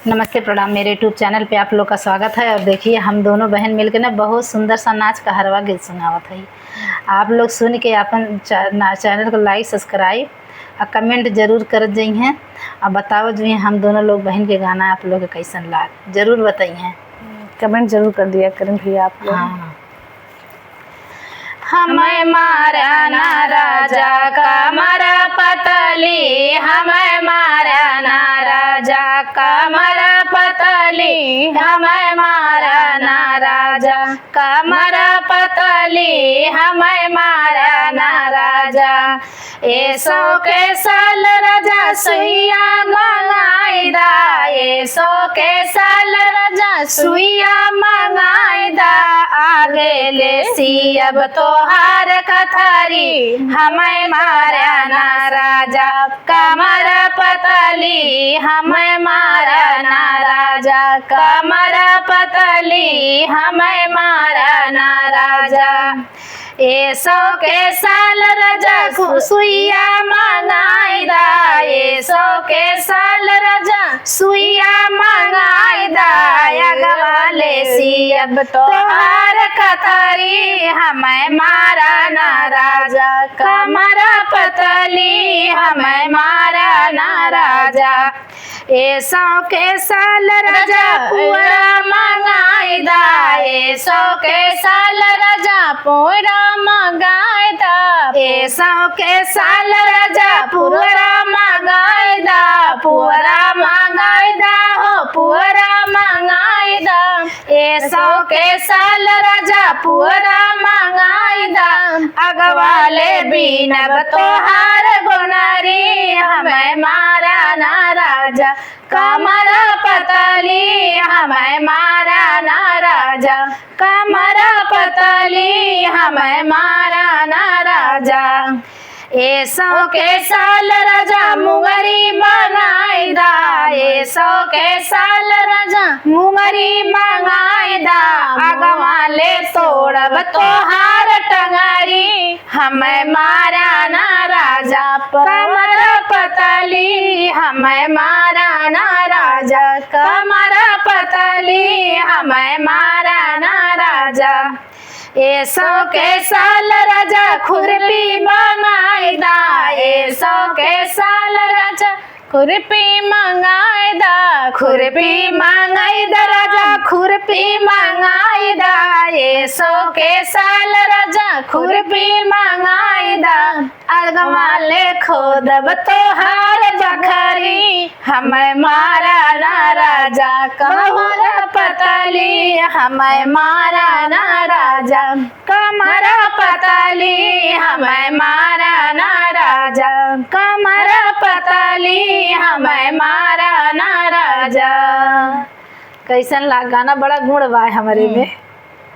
नमस्ते प्रणाम। मेरे यूट्यूब चैनल पे आप लोग का स्वागत है। और देखिए हम दोनों बहन मिलकर ना बहुत सुंदर सा नाच का हरवा गीत सुनावत है। आप लोग सुन के अपन चैनल को लाइक सब्सक्राइब और कमेंट जरूर कर दी हैं और बताओ जो हम दोनों लोग बहन के गाना आप लोग के कैसन लाग जरूर बताइए। कमेंट जरूर कर दिया करें भैया आप लोग। हाँ। हमें मारा ना राजा कमर पतली, हमें मारा ना राजा कमर पतली, हमें मारा ना राजा कमर पतली, हमें मारा ना राजा। ऐसो के साल राजा सुइया मंगाई दा, ऐसो के साल राजा सुइया मंगाई दा। आगे ले सी अब तोहार कथरी, हमें मारा ना राजा कमर पतली, हमें मारा ना राजा कमर पतली, हमें मारा ना राजा। ऐसो के साल राजा सुइया मंगाई दा, ऐसो के साल राजा सुइया मंगाई दा। अगवाले सी अब तोहार कथरी, हमें मारा ना राजा कमर पतली, हमें मारा ना राजा। ऐसो के साल राजा पूरा मंगाई दा, ऐसो के साल राजा पूरा मंगाई दा। ऐसो के साल राजा पूरा मंगाई दा, पूरा मंगाई दा हो पूरा मंगाई दा। ऐसो के साल राजा पूरा मंगाई दा। अगवाले बीनब तोहार गुनरी, हमें मारा ना राजा कमर पतली, हमें मारा ना राजा कमर पतली, हमें मारा ना राजा। ऐसो के साल राजा मुंगरी मंगाई दा, ऐसो के साल राजा मुंगरी मंगाई दा। अगवाले तोड़ब तोहार टंगरी, हमें मारा ना राजा कमर पतली, हमें मारा ना राजा कमर पतली, हमें मारा ना राजा। ऐसो के साल राजा खुरपी मंगाई दा, ऐसो के साल राजा खुरपी मंगाई दा, खुरपी मंगाई दा राजा खुरपी मंगाई दा। ऐसो के साल राजा खुरपी मंगाई दा। अगवाले खोदब तोहार बखरी, हमें मारा ना राजा कमर पतली, हमें मारा ना राजा कमर पतली, हमें मारा ना राजा कमर पतली, हमें मारा ना राजा। कैसन ला गाना बड़ा गुण बा हमारे में।